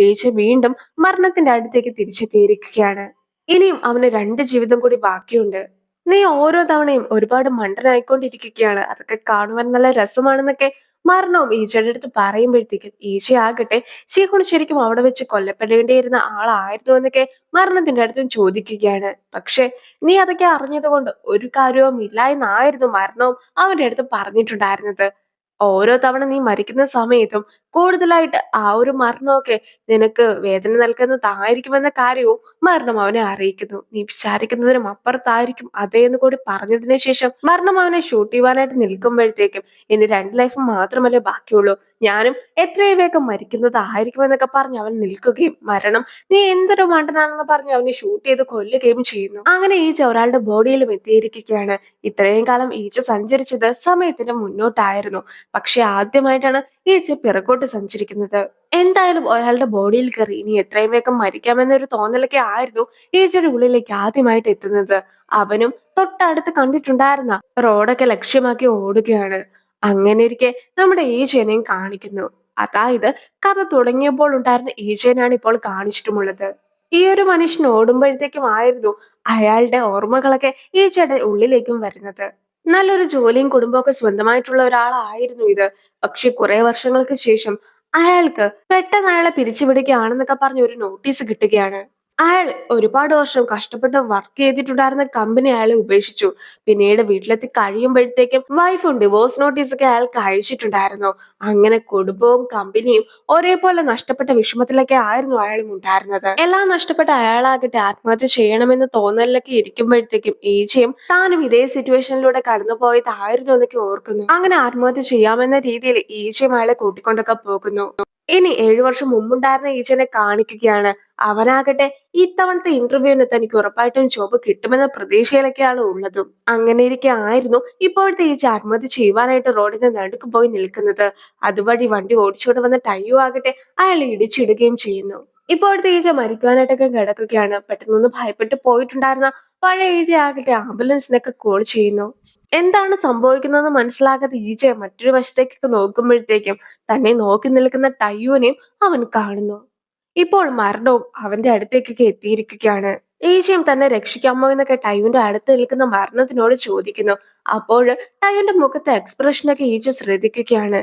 ഈച്ച വീണ്ടും മരണത്തിന്റെ അടുത്തേക്ക് തിരിച്ചെത്തിയിരിക്കുകയാണ്. ഇനിയും അവന് 2 ജീവിതം കൂടി ബാക്കിയുണ്ട്. നീ ഓരോ തവണയും ഒരുപാട് മണ്ടനായിക്കൊണ്ടിരിക്കുകയാണ്, അതൊക്കെ കാണുവാൻ നല്ല രസമാണെന്നൊക്കെ മരണവും ഈച്ചയുടെ അടുത്ത് പറയുമ്പോഴത്തേക്കും ഈച്ചയാകട്ടെ ശീഹുൺ ശരിക്കും അവിടെ വെച്ച് കൊല്ലപ്പെടേണ്ടിയിരുന്ന ആളായിരുന്നു എന്നൊക്കെ മരണത്തിന്റെ അടുത്തും ചോദിക്കുകയാണ്. പക്ഷെ നീ അതൊക്കെ അറിഞ്ഞത് കൊണ്ട് ഒരു കാര്യവും ഇല്ല എന്നായിരുന്നു മരണവും അവന്റെ അടുത്ത് പറഞ്ഞിട്ടുണ്ടായിരുന്നത്. ഓരോ തവണ നീ മരിക്കുന്ന സമയത്തും കൂടുതലായിട്ട് ആ ഒരു മരണമൊക്കെ നിനക്ക് വേദന നൽകുന്നതായിരിക്കുമെന്ന കാര്യവും മരണം അവനെ അറിയിക്കുന്നു. നീ വിചാരിക്കുന്നതിനും അപ്പുറത്തായിരിക്കും അതേ എന്ന് കൂടി പറഞ്ഞതിന് ശേഷം മരണം അവനെ ഷൂട്ട് ചെയ്യുവാനായിട്ട് നിൽക്കുമ്പോഴത്തേക്കും ഇനി 2 ലൈഫ് മാത്രമല്ലേ ബാക്കിയുള്ളൂ, ഞാനും എത്രയും വേഗം മരിക്കുന്നതായിരിക്കും എന്നൊക്കെ പറഞ്ഞ് അവൻ നിൽക്കുകയും മരണം നീ എന്തൊരു മണ്ടനാണെന്ന് പറഞ്ഞ് അവനെ ഷൂട്ട് ചെയ്ത് കൊല്ലുകയും ചെയ്യുന്നു. അങ്ങനെ ഈച്ച ഒരാളുടെ ബോഡിയിലും എത്തിയിരിക്കുകയാണ്. ഇത്രയും കാലം ഈച്ച സഞ്ചരിച്ചത് സമയത്തിന് മുന്നോട്ടായിരുന്നു, പക്ഷെ ആദ്യമായിട്ടാണ് ഈച്ച പിറകോട്ട് സഞ്ചരിക്കുന്നത്. എന്തായാലും ഒരാളുടെ ബോഡിയിൽ കയറി ഇനി എത്രയും വേഗം മരിക്കാമെന്നൊരു തോന്നലൊക്കെ ആയിരുന്നു ഈച്ചയുടെ ഉള്ളിലേക്ക് ആദ്യമായിട്ട് എത്തുന്നത്. അവനും തൊട്ടടുത്ത് കണ്ടിട്ടുണ്ടായിരുന്ന റോഡൊക്കെ ലക്ഷ്യമാക്കി ഓടുകയാണ്. അങ്ങനെ ഇരിക്കെ നമ്മുടെ ഈച്ചേനെയും കാണിക്കുന്നു. അതായത് കഥ തുടങ്ങിയപ്പോൾ ഉണ്ടായിരുന്ന ഈച്ചേനാണ് ഇപ്പോൾ കാണിച്ചിട്ടുമുള്ളത്. ഈ ഒരു മനുഷ്യൻ ഓടുമ്പോഴത്തേക്കും ആയിരുന്നു അയാളുടെ ഓർമ്മകളൊക്കെ ഈച്ചയുടെ ഉള്ളിലേക്കും വരുന്നത്. നല്ലൊരു ജോലിയും കുടുംബമൊക്കെ സ്വന്തമായിട്ടുള്ള ഒരാളായിരുന്നു ഇത്. പക്ഷെ കുറെ വർഷങ്ങൾക്ക് ശേഷം അയാൾക്ക് പെട്ടെന്ന് അയാളെ പിരിച്ചുവിടുകയാണെന്നൊക്കെ പറഞ്ഞ് ഒരു നോട്ടീസ് കിട്ടുകയാണ്. അയാൾ ഒരുപാട് വർഷം കഷ്ടപ്പെട്ട് വർക്ക് ചെയ്തിട്ടുണ്ടായിരുന്ന കമ്പനി അയാളെ ഉപേക്ഷിച്ചു. പിന്നീട് വീട്ടിലെത്തി കഴിയുമ്പോഴത്തേക്കും വൈഫും ഡിവോഴ്സ് നോട്ടീസ് ഒക്കെ അയാൾക്ക് അയച്ചിട്ടുണ്ടായിരുന്നു. അങ്ങനെ കുടുംബവും കമ്പനിയും ഒരേപോലെ നഷ്ടപ്പെട്ട വിഷമത്തിലൊക്കെ ആയിരുന്നു അയാളും ഉണ്ടായിരുന്നത്. എല്ലാം നഷ്ടപ്പെട്ട അയാളാകട്ടെ ആത്മഹത്യ ചെയ്യണമെന്ന് തോന്നലിലൊക്കെ ഇരിക്കുമ്പോഴത്തേക്കും ഈച്ചയും താനും ഇതേ സിറ്റുവേഷനിലൂടെ കടന്നുപോയതായിരുന്നു എന്നൊക്കെ ഓർക്കുന്നു. അങ്ങനെ ആത്മഹത്യ ചെയ്യാമെന്ന രീതിയിൽ ഈച്ചയും അയാളെ കൂട്ടിക്കൊണ്ടൊക്കെ പോകുന്നു. ഇനി 7 വർഷം മുമ്പുണ്ടായിരുന്ന ഈച്ചനെ കാണിക്കുകയാണ്. അവനാകട്ടെ ഇത്തവണത്തെ ഇന്റർവ്യൂവിന് തനിക്ക് ഉറപ്പായിട്ടും ജോബ് കിട്ടുമെന്ന പ്രതീക്ഷയിലൊക്കെയാണ് ഉള്ളതും. അങ്ങനെ ഇരിക്കെ ആയിരുന്നു ഇപ്പോഴത്തെ ഈച്ച ആത്മഹത്യ ചെയ്യുവാനായിട്ട് റോഡിന്റെ നടുക്ക് പോയി നിൽക്കുന്നത്. അതുവഴി വണ്ടി ഓടിച്ചോണ്ട് വന്ന ടയ്യോ ആകട്ടെ അയാളെ ഇടിച്ചിടുകയും ചെയ്യുന്നു. ഇപ്പോഴത്തെ ഈച്ച മരിക്കുവാനായിട്ടൊക്കെ കിടക്കുകയാണ്. പെട്ടെന്നൊന്ന് ഭയപ്പെട്ട് പോയിട്ടുണ്ടായിരുന്ന പഴയ ഈച്ച ആകട്ടെ ആംബുലൻസിനൊക്കെ കോൾ ചെയ്യുന്നു. എന്താണ് സംഭവിക്കുന്നതെന്ന് മനസ്സിലാകാതെ ഈച്ച മറ്റൊരു വശത്തേക്കൊക്കെ നോക്കുമ്പോഴത്തേക്കും തന്നെ നോക്കി നിൽക്കുന്ന ടയ്യൂനെയും അവൻ കാണുന്നു. ഇപ്പോൾ മരണവും അവന്റെ അടുത്തേക്കൊക്കെ എത്തിയിരിക്കുകയാണ്. ഈച്ചയും തന്നെ രക്ഷിക്കാമോ എന്നൊക്കെ ടയ്യൂന്റെ അടുത്ത് നിൽക്കുന്ന മരണത്തിനോട് ചോദിക്കുന്നു. അപ്പോൾ ടയ്യൂന്റെ മുഖത്തെ എക്സ്പ്രഷനൊക്കെ ഈച്ച ശ്രദ്ധിക്കുകയാണ്.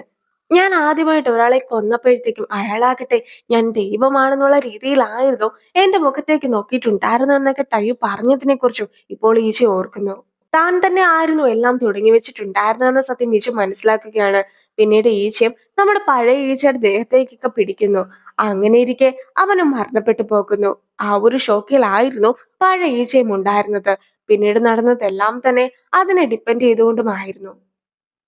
ഞാൻ ആദ്യമായിട്ട് ഒരാളെ കൊന്നപ്പോഴത്തേക്കും അയാളാകട്ടെ ഞാൻ ദൈവമാണെന്നുള്ള രീതിയിലായിരുന്നു എന്റെ മുഖത്തേക്ക് നോക്കിയിട്ടുണ്ടായിരുന്നെന്നൊക്കെ ടയ്യു പറഞ്ഞതിനെ കുറിച്ചും ഇപ്പോൾ ഈച്ച ഓർക്കുന്നു. താൻ തന്നെ ആയിരുന്നു എല്ലാം തുടങ്ങി വെച്ചിട്ടുണ്ടായിരുന്നെന്ന സത്യം ഈച്ച മനസ്സിലാക്കുകയാണ്. പിന്നീട് ഈച്ചയും നമ്മുടെ പഴയ ഈച്ചയുടെ ദേഹത്തേക്കൊക്കെ പിടിക്കുന്നു. അങ്ങനെ ഇരിക്കെ അവനും മരണപ്പെട്ടു പോകുന്നു. ആ ഒരു ഷോക്കിലായിരുന്നു പഴയ ഈച്ചയും ഉണ്ടായിരുന്നത്. പിന്നീട് നടന്നതെല്ലാം തന്നെ അതിനെ ഡിപ്പെൻഡ് ചെയ്തുകൊണ്ടുമായിരുന്നു.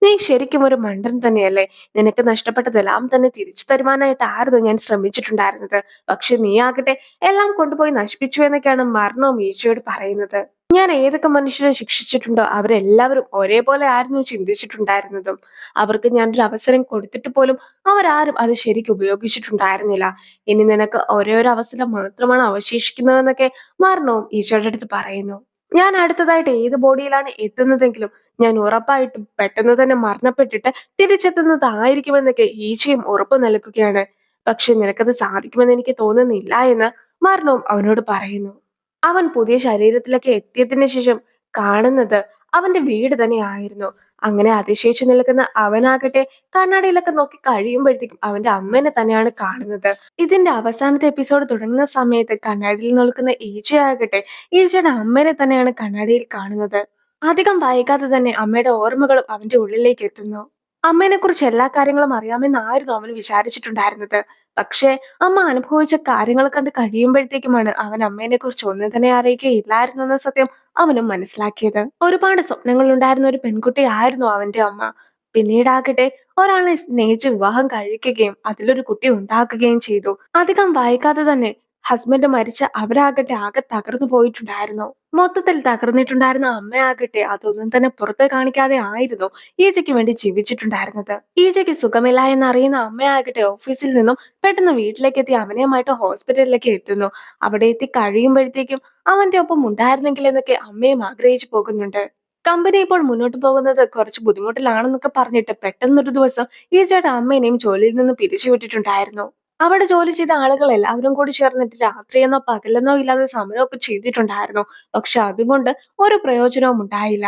നീ ശരിക്കും ഒരു മണ്ടൻ തന്നെയല്ലേ, നിനക്ക് നഷ്ടപ്പെട്ടതെല്ലാം തന്നെ തിരിച്ചു തരുവാനായിട്ടായിരുന്നു ഞാൻ ശ്രമിച്ചിട്ടുണ്ടായിരുന്നത്. പക്ഷെ നീ ആകട്ടെ എല്ലാം കൊണ്ടുപോയി നശിപ്പിച്ചു എന്നൊക്കെയാണ് മരണവും ഈച്ചയോട് പറയുന്നത്. ഞാൻ ഏതൊക്കെ മനുഷ്യരെ ശിക്ഷിച്ചിട്ടുണ്ടോ അവരെല്ലാവരും ഒരേപോലെ ആയിരുന്നു ചിന്തിച്ചിട്ടുണ്ടായിരുന്നതും. അവർക്ക് ഞാനൊരു അവസരം കൊടുത്തിട്ട് പോലും അവരാരും അത് ശരിക്കും ഉപയോഗിച്ചിട്ടുണ്ടായിരുന്നില്ല. ഇനി നിനക്ക് ഒരേ ഒരു അവസരം മാത്രമാണ് അവശേഷിക്കുന്നതെന്നൊക്കെ മരണവും ഈച്ചയുടെ അടുത്ത് പറയുന്നു. ഞാൻ അടുത്തതായിട്ട് ഏത് ബോഡിയിലാണ് എത്തുന്നതെങ്കിലും ഞാൻ ഉറപ്പായിട്ടും പെട്ടെന്ന് തന്നെ മരണപ്പെട്ടിട്ട് തിരിച്ചെത്തുന്നതായിരിക്കുമെന്നൊക്കെ ഈച്ചയും ഉറപ്പ് നൽകുകയാണ്. പക്ഷെ നിനക്കത് സാധിക്കുമെന്ന് എനിക്ക് തോന്നുന്നില്ല എന്ന് മരണവും അവനോട് പറയുന്നു. അവൻ പുതിയ ശരീരത്തിലൊക്കെ എത്തിയതിനു ശേഷം കാണുന്നത് അവന്റെ വീട് തന്നെ ആയിരുന്നു. അങ്ങനെ അതിശയിച്ചു നിൽക്കുന്ന അവനാകട്ടെ കണ്ണാടിയിലൊക്കെ നോക്കി കഴിയുമ്പോഴത്തേക്കും അവന്റെ അമ്മേനെ തന്നെയാണ് കാണുന്നത്. ഇതിന്റെ അവസാനത്തെ എപ്പിസോഡ് തുടങ്ങുന്ന സമയത്ത് കണ്ണാടിയിൽ നിൽക്കുന്ന ഈച്ചയാകട്ടെ ഈച്ചയുടെ അമ്മേനെ തന്നെയാണ് കണ്ണാടിയിൽ കാണുന്നത്. അധികം വൈകാതെ തന്നെ അമ്മയുടെ ഓർമ്മകളും അവന്റെ ഉള്ളിലേക്ക് എത്തുന്നു. അമ്മേനെ കുറിച്ച് എല്ലാ കാര്യങ്ങളും അറിയാമെന്നായിരുന്നു അവൻ വിചാരിച്ചിട്ടുണ്ടായിരുന്നത്. പക്ഷേ അമ്മ അനുഭവിച്ച കാര്യങ്ങൾ കണ്ട് കഴിയുമ്പോഴത്തേക്കുമാണ് അവൻ അമ്മേനെ കുറിച്ച് ഒന്നും തന്നെ അറിയുകയില്ലായിരുന്നു എന്ന സത്യം അവനും മനസ്സിലാക്കിയത്. ഒരുപാട് സ്വപ്നങ്ങൾ ഉണ്ടായിരുന്ന ഒരു പെൺകുട്ടിയായിരുന്നു അവന്റെ അമ്മ. പിന്നീടാകട്ടെ ഒരാളെ സ്നേഹിച്ച് വിവാഹം കഴിക്കുകയും അതിലൊരു കുട്ടി ഉണ്ടാക്കുകയും ചെയ്തു. അധികം വൈകാതെ തന്നെ ഹസ്ബൻഡ് മരിച്ച അവരാകട്ടെ ആകെ തകർന്നു പോയിട്ടുണ്ടായിരുന്നു. മൊത്തത്തിൽ തകർന്നിട്ടുണ്ടായിരുന്ന അമ്മയാകട്ടെ അതൊന്നും തന്നെ പുറത്ത് കാണിക്കാതെ ആയിരുന്നു ഈജയ്ക്ക് വേണ്ടി ജീവിച്ചിട്ടുണ്ടായിരുന്നത്. ഈജയ്ക്ക് സുഖമില്ല എന്നറിയുന്ന അമ്മയാകട്ടെ ഓഫീസിൽ നിന്നും പെട്ടെന്ന് വീട്ടിലേക്ക് എത്തി അവനെയുമായിട്ട് ഹോസ്പിറ്റലിലേക്ക് എത്തുന്നു. അവിടെ എത്തി കഴിയുമ്പോഴത്തേക്കും അവന്റെ ഒപ്പം ഉണ്ടായിരുന്നെങ്കിൽ എന്നൊക്കെ അമ്മയും ആഗ്രഹിച്ചു പോകുന്നുണ്ട്. കമ്പനി ഇപ്പോൾ മുന്നോട്ട് പോകുന്നത് കുറച്ച് ബുദ്ധിമുട്ടിലാണെന്നൊക്കെ പറഞ്ഞിട്ട് പെട്ടെന്നൊരു ദിവസം ഈജയുടെ അമ്മേനെയും ജോലിയിൽ നിന്ന് പിരിച്ചുവിട്ടിട്ടുണ്ടായിരുന്നു. അവിടെ ജോലി ചെയ്ത ആളുകൾ എല്ലാവരും കൂടി ചേർന്നിട്ട് രാത്രിയെന്നോ പകലെന്നോ ഇല്ലാതെ സമരമൊക്കെ ചെയ്തിട്ടുണ്ടായിരുന്നു. പക്ഷെ അതുകൊണ്ട് ഒരു പ്രയോജനവും ഉണ്ടായില്ല.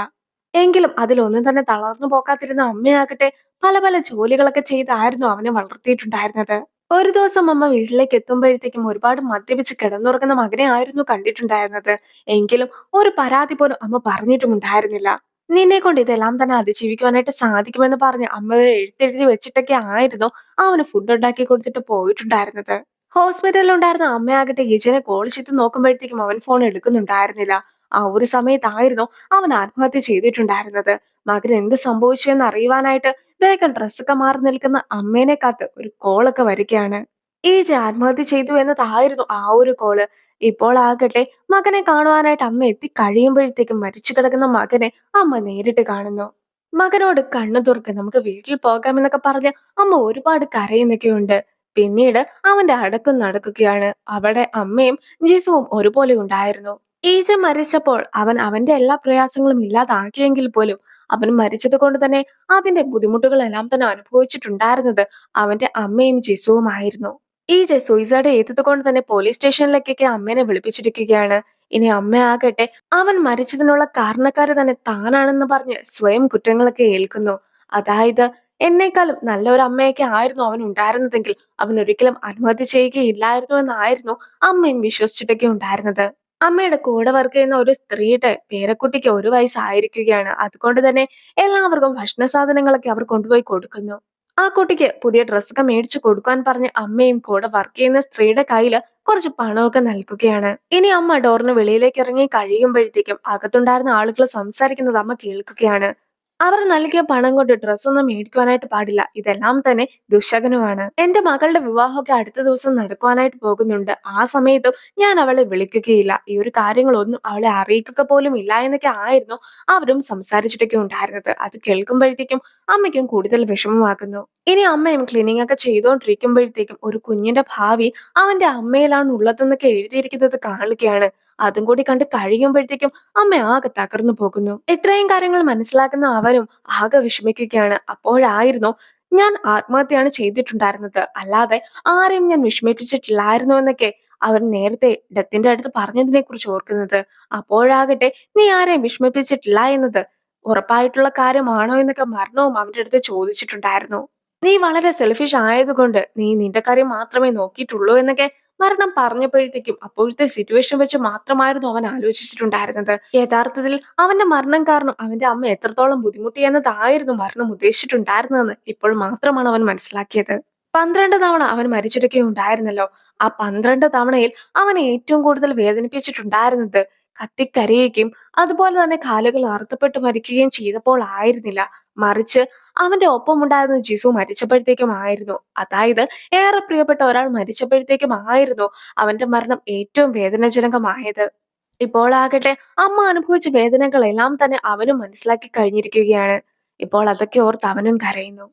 എങ്കിലും അതിലൊന്നും തന്നെ തളർന്നു പോകാതിരുന്ന അമ്മയാകട്ടെ പല പല ജോലികളൊക്കെ ചെയ്തായിരുന്നു അവനെ വളർത്തിയിട്ടുണ്ടായിരുന്നത്. ഒരു ദിവസം അമ്മ വീട്ടിലേക്ക് എത്തുമ്പോഴത്തേക്കും ഒരുപാട് മദ്യപിച്ച് കിടന്നുറങ്ങുന്ന മകനെ ആയിരുന്നു കണ്ടിട്ടുണ്ടായിരുന്നത്. എങ്കിലും ഒരു പരാതി പോലും അമ്മ പറഞ്ഞിട്ടുമുണ്ടായിരുന്നില്ല. നിന്നെ കൊണ്ട് ഇതെല്ലാം തന്നെ അതിജീവിക്കുവാനായിട്ട് സാധിക്കുമെന്ന് പറഞ്ഞ് അമ്മ ഒരു എഴുത്തെഴുതി വെച്ചിട്ടൊക്കെ ആയിരുന്നു അവന് ഫുഡ് ഉണ്ടാക്കി കൊടുത്തിട്ട് പോയിട്ടുണ്ടായിരുന്നത്. ഹോസ്പിറ്റലിൽ ഉണ്ടായിരുന്ന അമ്മയാകട്ടെ ഗിജനെ കോൾ ചെയ്ത് നോക്കുമ്പോഴത്തേക്കും അവൻ ഫോൺ എടുക്കുന്നുണ്ടായിരുന്നില്ല. ആ ഒരു സമയത്തായിരുന്നു അവൻ ആത്മഹത്യ ചെയ്തിട്ടുണ്ടായിരുന്നത്. മകന് എന്ത് സംഭവിച്ചു എന്ന് അറിയുവാനായിട്ട് വേഗം ഡ്രസ്സൊക്കെ മാറി നിൽക്കുന്ന അമ്മേനെ കാത്ത് ഒരു കോളൊക്കെ വരികയാണ്. ഈജ ആത്മഹത്യ ചെയ്തു എന്നതായിരുന്നു ആ ഒരു കോള്. ഇപ്പോൾ ആകട്ടെ മകനെ കാണുവാനായിട്ട് അമ്മ എത്തി കഴിയുമ്പോഴത്തേക്കും മരിച്ചു കിടക്കുന്ന മകനെ അമ്മ നേരിട്ട് കാണുന്നു. മകനോട് കണ്ണു തുറക്ക്, നമുക്ക് വീട്ടിൽ പോകാമെന്നൊക്കെ പറഞ്ഞ് അമ്മ ഒരുപാട് കരയുന്നൊക്കെയുണ്ട്. പിന്നീട് അവന്റെ അടക്കം നടക്കുകയാണ്. അവിടെ അമ്മയും ജിസുവും ഒരുപോലെ ഉണ്ടായിരുന്നു. ഈജ മരിച്ചപ്പോൾ അവൻ അവന്റെ എല്ലാ പ്രയാസങ്ങളും ഇല്ലാതാക്കിയെങ്കിൽ പോലും അവൻ മരിച്ചത് കൊണ്ട് തന്നെ അതിന്റെ ബുദ്ധിമുട്ടുകളെല്ലാം തന്നെ അനുഭവിച്ചിട്ടുണ്ടായിരുന്നത് അവന്റെ അമ്മയും ജിസുവുമായിരുന്നു. ഈജ സൂയിസൈഡ് ചെയ്തത് കൊണ്ട് തന്നെ പോലീസ് സ്റ്റേഷനിലേക്കൊക്കെ അമ്മേനെ വിളിപ്പിച്ചിരിക്കുകയാണ്. ഇനി അമ്മയാകട്ടെ അവൻ മരിച്ചതിനുള്ള കാരണക്കാര് തന്നെ താനാണെന്ന് പറഞ്ഞ് സ്വയം കുറ്റങ്ങളൊക്കെ ഏൽക്കുന്നു. അതായത് എന്നെക്കാളും നല്ല ഒരു അമ്മയൊക്കെ ആയിരുന്നു അവൻ ഉണ്ടായിരുന്നതെങ്കിൽ അവൻ ഒരിക്കലും ആത്മഹത്യ ചെയ്യുകയില്ലായിരുന്നു എന്നായിരുന്നു അമ്മയും വിശ്വസിച്ചിട്ടൊക്കെ ഉണ്ടായിരുന്നത്. അമ്മയുടെ കൂടെ വർക്ക് ചെയ്യുന്ന ഒരു സ്ത്രീയുടെ പേരക്കുട്ടിക്ക് 1 വയസ്സായിരിക്കുകയാണ്. അതുകൊണ്ട് തന്നെ എല്ലാവർക്കും ഭക്ഷണ സാധനങ്ങളൊക്കെ അവർ കൊണ്ടുപോയി കൊടുക്കുന്നു. ആ കുട്ടിക്ക് പുതിയ ഡ്രസ്സൊക്കെ മേടിച്ചു കൊടുക്കാൻ പറഞ്ഞ് അമ്മയും കൂടെ വർക്ക് ചെയ്യുന്ന സ്ത്രീയുടെ കയ്യില് കുറച്ച് പണമൊക്കെ നൽകുകയാണ്. ഇനി അമ്മ ഡോറിന് വെളിയിലേക്ക് ഇറങ്ങി കഴിയുമ്പോഴത്തേക്കും അകത്തുണ്ടായിരുന്ന ആളുകൾ സംസാരിക്കുന്നത് അമ്മ കേൾക്കുകയാണ്. അവർ നൽകിയ പണം കൊണ്ട് ഡ്രസ്സൊന്നും മേടിക്കുവാനായിട്ട് പാടില്ല. ഇതെല്ലാം തന്നെ ദുശകനമാണ്. എന്റെ മകളുടെ വിവാഹമൊക്കെ അടുത്ത ദിവസം നടക്കുവാനായിട്ട് പോകുന്നുണ്ട്. ആ സമയത്തും ഞാൻ അവളെ വിളിക്കുകയില്ല. ഈ ഒരു കാര്യങ്ങളൊന്നും അവളെ അറിയിക്കുക പോലും ഇല്ല എന്നൊക്കെ ആയിരുന്നു അവരും സംസാരിച്ചിട്ടൊക്കെ ഉണ്ടായിരുന്നത്. അത് കേൾക്കുമ്പോഴത്തേക്കും അമ്മയ്ക്കും കൂടുതൽ വിഷമമാകുന്നു. ഇനി അമ്മയും ക്ലീനിങ് ഒക്കെ ചെയ്തുകൊണ്ടിരിക്കുമ്പോഴത്തേക്കും ഒരു കുഞ്ഞിന്റെ ഭാവി അവന്റെ അമ്മയിലാണ് ഉള്ളതെന്നൊക്കെ എഴുതിയിരിക്കുന്നത് കാണുകയാണ്. അതും കൂടി കണ്ട് കഴിയുമ്പോഴത്തേക്കും അമ്മ ആകെ തകർന്നു പോകുന്നു. ഇത്രയും കാര്യങ്ങൾ മനസ്സിലാക്കുന്ന അവരും ആകെ വിഷമിക്കുകയാണ്. അപ്പോഴായിരുന്നു ഞാൻ ആത്മഹത്യയാണ് ചെയ്തിട്ടുണ്ടായിരുന്നത്, അല്ലാതെ ആരെയും ഞാൻ വിഷമിപ്പിച്ചിട്ടില്ലായിരുന്നു എന്നൊക്കെ അവൻ നേരത്തെ ഡെത്തിന്റെ അടുത്ത് പറഞ്ഞതിനെ കുറിച്ച് ഓർക്കുന്നത്. അപ്പോഴാകട്ടെ നീ ആരെയും വിഷമിപ്പിച്ചിട്ടില്ല എന്നത് ഉറപ്പായിട്ടുള്ള കാര്യമാണോ എന്നൊക്കെ മരണവും അവന്റെ അടുത്ത് ചോദിച്ചിട്ടുണ്ടായിരുന്നു. നീ വളരെ സെൽഫിഷ് ആയതുകൊണ്ട് നീ നിന്റെ കാര്യം മാത്രമേ നോക്കിയിട്ടുള്ളൂ എന്നൊക്കെ മരണം പറഞ്ഞപ്പോഴത്തേക്കും അപ്പോഴത്തെ സിറ്റുവേഷൻ വെച്ച് മാത്രമായിരുന്നു അവൻ ആലോചിച്ചിട്ടുണ്ടായിരുന്നത്. യഥാർത്ഥത്തിൽ അവന്റെ മരണം കാരണം അവന്റെ അമ്മ എത്രത്തോളം ബുദ്ധിമുട്ടി എന്നതായിരുന്നു മരണം ഉദ്ദേശിച്ചിട്ടുണ്ടായിരുന്നതെന്ന് ഇപ്പോൾ മാത്രമാണ് അവൻ മനസ്സിലാക്കിയത്. 12 തവണ അവൻ മരിച്ചിട്ടൊക്കെ ഉണ്ടായിരുന്നല്ലോ. ആ 12 തവണയിൽ അവനെ ഏറ്റവും കൂടുതൽ വേദനിപ്പിച്ചിട്ടുണ്ടായിരുന്നത് കത്തിക്കരയുകയും അതുപോലെ തന്നെ കാലുകൾ അറുത്തപ്പെട്ട് മരിക്കുകയും ചെയ്തപ്പോൾ ആയിരുന്നില്ല. മറിച്ച് അവന്റെ ഒപ്പമുണ്ടായിരുന്ന ജിസു മരിച്ചപ്പോഴത്തേക്കും ആയിരുന്നു. അതായത് ഏറെ പ്രിയപ്പെട്ട ഒരാൾ മരിച്ചപ്പോഴത്തേക്കും ആയിരുന്നു അവന്റെ മരണം ഏറ്റവും വേദനാജനകമായത്. ഇപ്പോൾ ആകട്ടെ അമ്മ അനുഭവിച്ച വേദനകളെല്ലാം തന്നെ അവനും മനസ്സിലാക്കി കഴിഞ്ഞിരിക്കുകയാണ്. ഇപ്പോൾ അതൊക്കെ ഓർത്ത് അവനും കരയുന്നു.